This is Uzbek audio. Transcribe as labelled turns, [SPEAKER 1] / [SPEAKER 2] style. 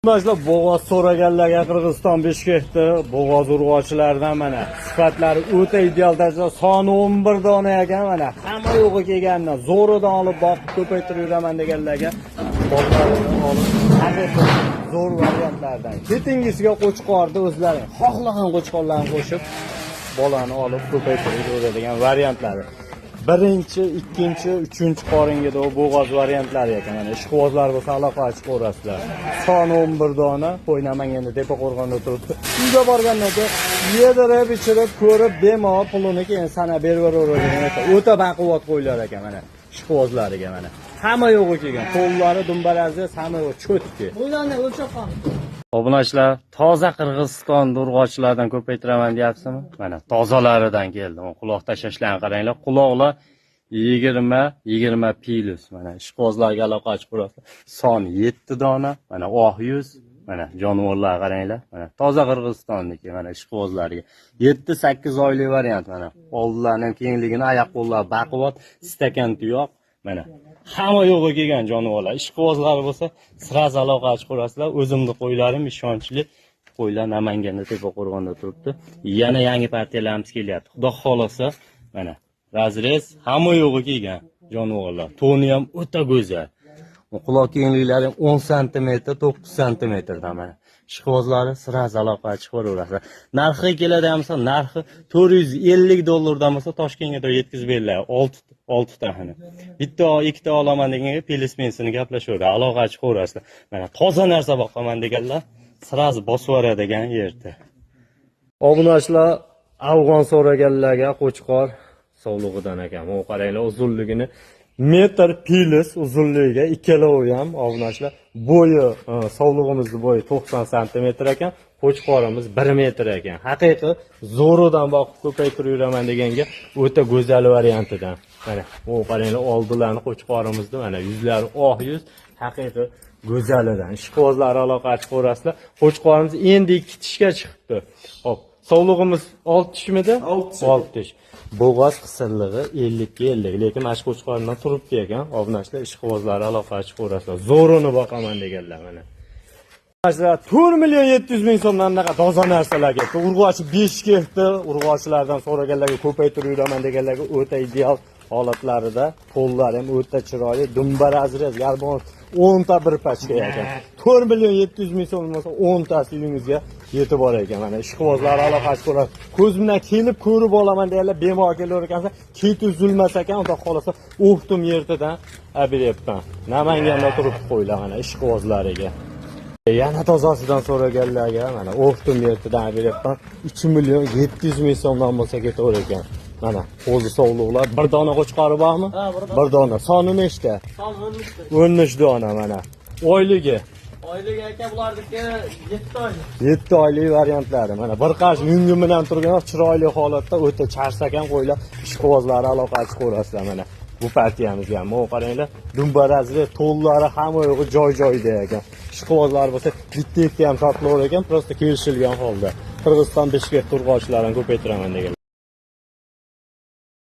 [SPEAKER 1] Başla bo'g'oz so'raganlarga Qirg'iziston Bishkekda bo'g'oz urg'ochilaridan mana sifatlari o'ta ideal darajada soni 11 dona ekan mana hamma yo'g'i kelgandan zo'ridan olib boqib ko'paytirib yuraman deganlarga bolalarni olib zo'r variantlardan ketingizga qo'chqorni o'zlari xohlagan qo'chqorlarni qo'shib bolani olib ko'paytirib yuradigan variantlari. Birinchi, ikkinchi, uchinchi qoringida o bo'g'oz variantlari ekan. Mana ishqibozlar bo'lsa aloqa ochib ko'rasizlar. Soni 11 dona, qo'ynamanganda Tepaqo'rg'onda turibdi. Uyga borgandan keyin yedirib, ichirib, ko'rib, bemalol pulini keyin sanab beraveradigan ekan. O'ta baquvvat qo'ylar ekan mana ishqibozlariga mana. Hamma yo'g'i kelgan. Qo'llari, dumbarazda hamma yo'q cho'tki.
[SPEAKER 2] Bularni o'lchab qol.
[SPEAKER 1] Obunachilar, toza Qirg'iziston urg'ochlardan ko'paytiraman deyapsizmi? Mana tozalaridan keldim. Quloq tashlashlarni qaranglar. Quloqlar 20 plus. Mana ishqibozlarga aloqa ochib ko'rasiz. Soni 7 dona. Mana oq yuz. Mana jonivorlar qaranglar. Mana toza Qirg'izistonniki mana ishqibozlarga. 7-8 oylik variant mana. Oldlarining kengligini, oyoq qo'llar baquvvat, stakan tuyoq. Mana hamma yo'g'i kelgan jonivorlar. Ishqibozlar bo'lsa, sirasi aloqa ochib ko'rasizlar. O'zimni qo'ylarim ishonchli qo'ylar Namanganda Tepaqo'rg'onda turibdi. Yana yangi partiyalarimiz kelyapti. Xudo xolasa, mana razrez hamma yo'g'i kelgan jonivorlar. To'ni ham o'ta go'zal. Quloq kengliklari 10 sm, 9 sm dan mana. Ishqibozlari sirasi aloqa ochib ko'raverasizlar. Narxi keladigan bo'lsa, narxi $450 dan bo'lsa Toshkentga yetkazib beriladi. 6 taxini. Bitta, ikkita olaman deganga pelesmensini gaplashaveradi. Aloqa ochib ko'rasizlar. Mana toza narsa boqaman deganlar sirasi bosib yuboradigan yerda. Obunachilar, afg'on so'raganlarga qo'chqor sovlig'idan ekan. Bu qaranglar, uzunligini metr plus uzunligiga ikkalovi ham obunachilar. Bo'yi, sovlig'imizning bo'yi 90 sm ekan. Qo'chqorimiz 1 metr ekan. Haqiqiy zo'ridan boqib ko'paytirib yuraman deganga o'ta go'zal variantidan. Mana bu qaranglar, oldilarni qo'chqorimizni mana yuzlari oq yuz, haqiqiy go'zalidan. Ishqibozlar aloqa ochib ko'rasizlar. Qo'chqorimiz endi 2 tishga chiqibdi. Xo'p, sovlig'imiz 6 tishmidi? 6 tish. Bo'g'oz qisirlig'i 50-50, lekin mana shu qo'chqordan turibdi ekan. Obunachilar, ishqibozlar aloqa ochib ko'rasizlar. Zo'rini boqaman deganlar mana. 4.700.000 so'mdan anaqa toza narsalar keldi. Urg'ochi 5 ketdi. Urg'ochilardan so'raganlarga ko'paytirib yuraman deganlarga o'ta ideal holatlarida. Qo'llari ham o'ta chiroyli. Dumbar azrez, galbon 10 ta bir pachka ekan. 4.700.000 so'm bo'lsa 10 tasi uyingizga yetib bor ekan. Mana ishqibozlar aloqa ochib ko'radi. Ko'z bilan kelib ko'rib olaman deganlar bemalol kelaver ekansa, ket uzilmas ekan, xudo xolasa o'xtum yerdan abiryapman. Namanganda turib qo'ylar mana ishqibozlariga. Yana tozasidan so'raganlarga mana o'xtum yerdan beryapman. 3.700.000 so'mdan bo'lsa ketaver ekan. Mana o'zi sovliqlar. Bir dona qo'chqori bormi?
[SPEAKER 2] Ha,
[SPEAKER 1] bir dona. Soni nechta?
[SPEAKER 2] Soni 13 ta.
[SPEAKER 1] 13 dona mana. Oyligi.
[SPEAKER 2] Oyligi aka bularniki 7 oylik.
[SPEAKER 1] 7 oylik variantlari. Mana bir qarsh yungi bilan turgan chiroyli holatda o'ta charsagan qo'ylar ishqibozlari aloqa ochib ko'rasizlar mana. Bu partiyamizga ham qaranglar, dumbarazli, to'llari hamma yo'g'i joy-joyida ekan. Ishqibozlar bo'lsa, bitta ham sotilaver ekan, prosta kelishilgan holda. Qirg'iziston Bishkek urg'ochilarini ko'paytiraman degan.